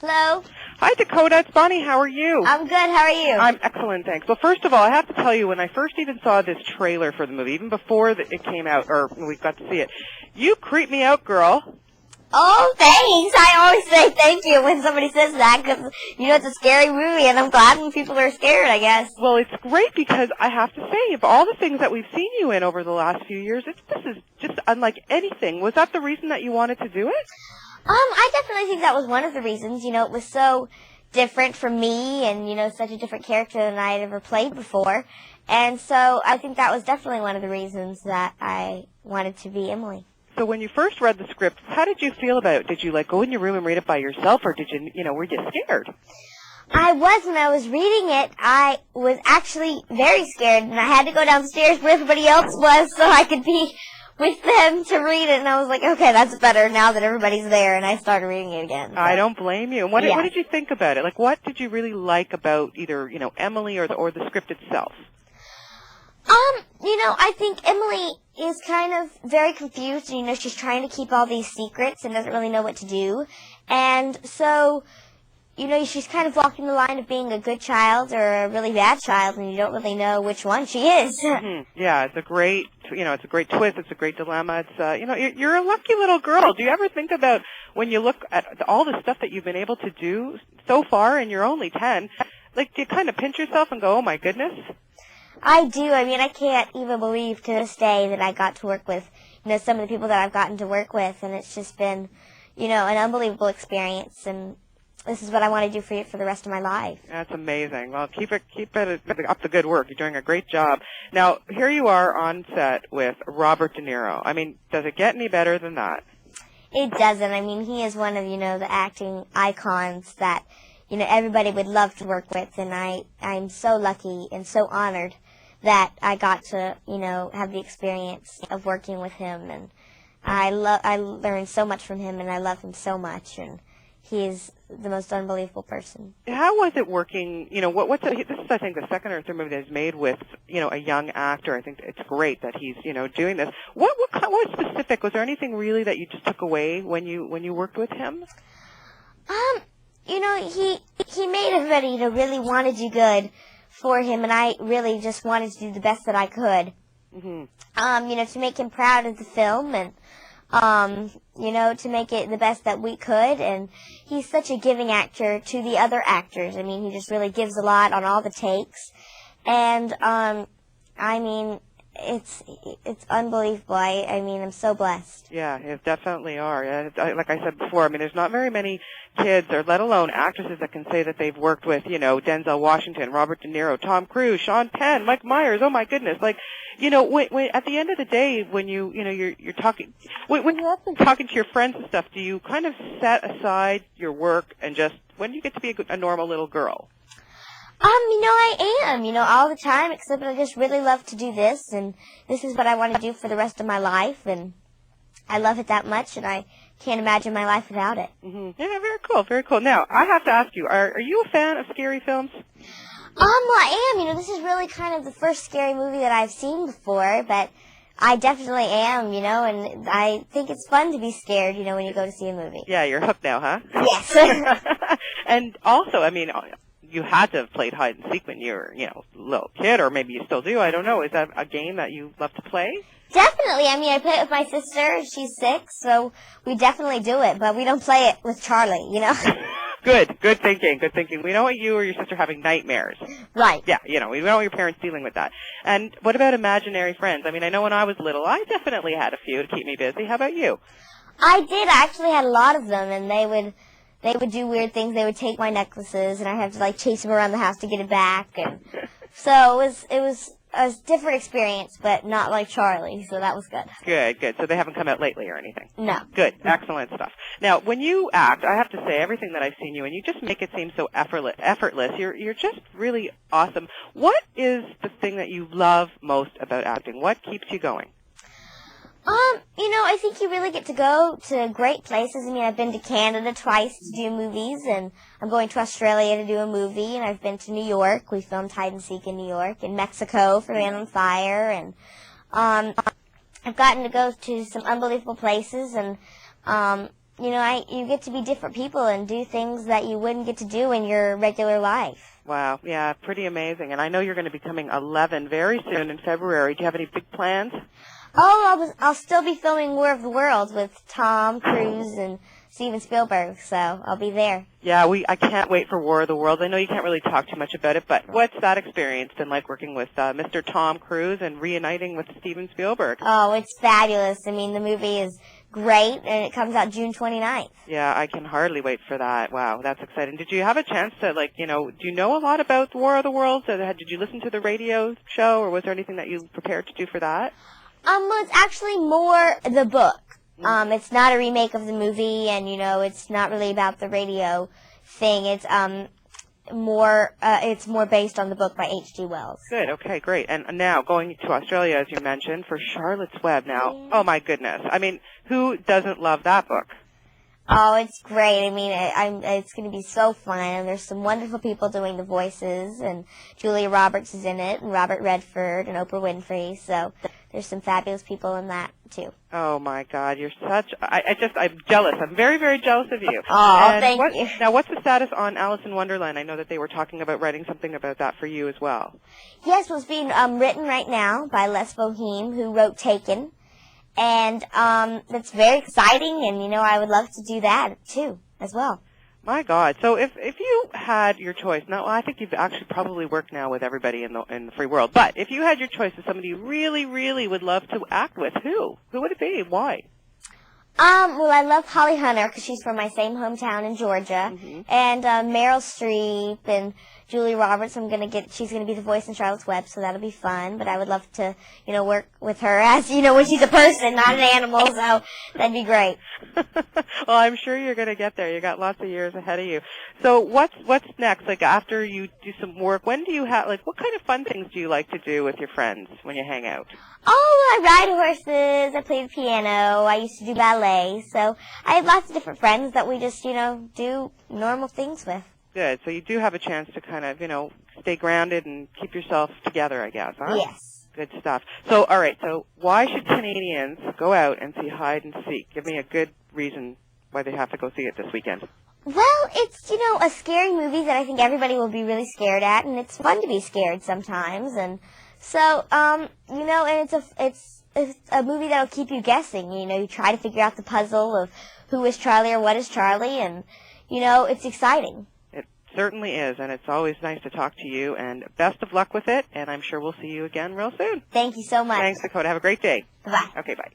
Hello. Hi, Dakota. It's Bonnie. How are you? I'm good. How are you? I'm excellent, thanks. Well, first of all, I have to tell you, when I first even saw this trailer for the movie, even before it came out, or we got to see it, you creeped me out, girl. Oh, thanks. I always say thank you when somebody says that because, it's a scary movie, and I'm glad when people are scared, I guess. Well, it's great because I have to say, of all the things that we've seen you in over the last few years, this is just unlike anything. Was that the reason that you wanted to do it? I definitely think that was one of the reasons. It was so different from me and, such a different character than I had ever played before. And so I think that was definitely one of the reasons that I wanted to be Emily. So when you first read the script, how did you feel about it? Did you, go in your room and read it by yourself, or did you, were you scared? I was. When I was reading it, I was actually very scared, and I had to go downstairs where everybody else was so I could be with them to read it, and I was like, okay, that's better now that everybody's there, and I started reading it again. So. I don't blame you. And what did you think about it? What did you really like about either, Emily or the script itself? I think Emily is kind of very confused. She's trying to keep all these secrets and doesn't really know what to do. And so, she's kind of walking the line of being a good child or a really bad child, and you don't really know which one she is. Mm-hmm. Yeah, it's a great, it's a great twist. It's a great dilemma. It's, you're a lucky little girl. Do you ever think about when you look at all the stuff that you've been able to do so far, and you're only 10, do you kind of pinch yourself and go, oh my goodness? I do. I can't even believe to this day that I got to work with, some of the people that I've gotten to work with, and it's just been, an unbelievable experience, and this is what I want to do for the rest of my life. That's amazing. Well, keep it up the good work. You're doing a great job. Now, here you are on set with Robert De Niro. Does it get any better than that? It doesn't. He is one of, the acting icons that, everybody would love to work with, and I'm so lucky and so honored that I got to, have the experience of working with him, and I learned so much from him, and I love him so much, and he is the most unbelievable person. How was it working? This is, I think, the second or third movie that he's made with, a young actor. I think it's great that he's, doing this. What specific? Was there anything really that you just took away when you worked with him? He made everybody, really want to do good for him, and I really just wanted to do the best that I could. Mm-hmm. To make him proud of the film, and to make it the best that we could. And he's such a giving actor to the other actors. He just really gives a lot on all the takes. And, it's unbelievable. I'm so blessed. Yeah, you definitely are. Like I said before, there's not very many kids, or let alone actresses, that can say that they've worked with, Denzel Washington, Robert De Niro, Tom Cruise, Sean Penn, Mike Myers. Oh my goodness! When at the end of the day, when you're talking, when you're often talking to your friends and stuff, do you kind of set aside your work and just, when do you get to be a normal little girl? I am, all the time, except I just really love to do this, and this is what I want to do for the rest of my life, and I love it that much, and I can't imagine my life without it. Mm-hmm. Yeah, very cool, very cool. Now, I have to ask you, are you a fan of scary films? Well, I am. This is really kind of the first scary movie that I've seen before, but I definitely am, and I think it's fun to be scared, when you go to see a movie. Yeah, you're hooked now, huh? Yes. And also, you had to have played hide and seek when you were, a little kid, or maybe you still do. I don't know. Is that a game that you love to play? Definitely. I play it with my sister. She's 6, so we definitely do it. But we don't play it with Charlie, Good thinking. We don't want you or your sister having nightmares. Right. Yeah, we don't want your parents dealing with that. And what about imaginary friends? I know when I was little, I definitely had a few to keep me busy. How about you? I did. I actually had a lot of them, and they would do weird things. They would take my necklaces, and I'd have to chase them around the house to get it back. And so it was a different experience, but not like Charlie. So that was good. Good. So they haven't come out lately or anything? No. Good. Excellent stuff. Now, when you act, I have to say, everything that I've seen you, and you just make it seem so effortless. You're just really awesome. What is the thing that you love most about acting? What keeps you going? I think you really get to go to great places. I've been to Canada twice to do movies, and I'm going to Australia to do a movie, and I've been to New York. We filmed Hide and Seek in New York, and Mexico for Man on Fire, and I've gotten to go to some unbelievable places, and you get to be different people and do things that you wouldn't get to do in your regular life. Wow, yeah, pretty amazing. And I know you're going to be becoming 11 very soon in February. Do you have any big plans? Oh, I'll still be filming War of the Worlds with Tom Cruise and Steven Spielberg, so I'll be there. Yeah, I can't wait for War of the Worlds. I know you can't really talk too much about it, but what's that experience been like working with Mr. Tom Cruise and reuniting with Steven Spielberg? Oh, it's fabulous. I mean, the movie is great, and it comes out June 29th. Yeah, I can hardly wait for that. Wow, that's exciting. Did you have a chance to, do you know a lot about War of the Worlds? Did you listen to the radio show, or was there anything that you prepared to do for that? Well, it's actually more the book. It's not a remake of the movie, and, it's not really about the radio thing. It's more based on the book by H.G. Wells. Good, okay, great. And now, going to Australia, as you mentioned, for Charlotte's Web now. Oh, my goodness. I mean, who doesn't love that book? Oh, it's great. I mean, it's going to be so fun, and there's some wonderful people doing the voices, and Julia Roberts is in it, and Robert Redford, and Oprah Winfrey, so there's some fabulous people in that, too. Oh, my God, you're I'm jealous. I'm very, very jealous of you. Oh, and thank you. Now, what's the status on Alice in Wonderland? I know that they were talking about writing something about that for you as well. Yes, well, it's being written right now by Les Boheme, who wrote Taken. And it's very exciting, and, I would love to do that, too, as well. My God. So if you had your choice, now I think you've actually probably worked now with everybody in the free world, but if you had your choice of somebody you really, really would love to act with, who would it be? Why? Well, I love Holly Hunter because she's from my same hometown in Georgia, and Meryl Streep and Julie Roberts. She's gonna be the voice in Charlotte's Web, so that'll be fun. But I would love to, work with her as, when she's a person, not an animal. So that'd be great. Well, I'm sure you're gonna get there. You got lots of years ahead of you. So what's next? Like after you do some work, when do you have what kind of fun things do you like to do with your friends when you hang out? Oh, I ride horses, I play the piano, I used to do ballet, so I have lots of different friends that we just, do normal things with. Good. So you do have a chance to kind of, stay grounded and keep yourself together, I guess, huh? Yes. Good stuff. So, all right, so why should Canadians go out and see Hide and Seek? Give me a good reason why they have to go see it this weekend. Well, it's, a scary movie that I think everybody will be really scared at, and it's fun to be scared sometimes, and so, and it's a movie that'll keep you guessing. You try to figure out the puzzle of who is Charlie or what is Charlie, and, it's exciting. It certainly is, and it's always nice to talk to you, and best of luck with it, and I'm sure we'll see you again real soon. Thank you so much. Thanks, Dakota. Have a great day. Bye-bye. Okay, bye.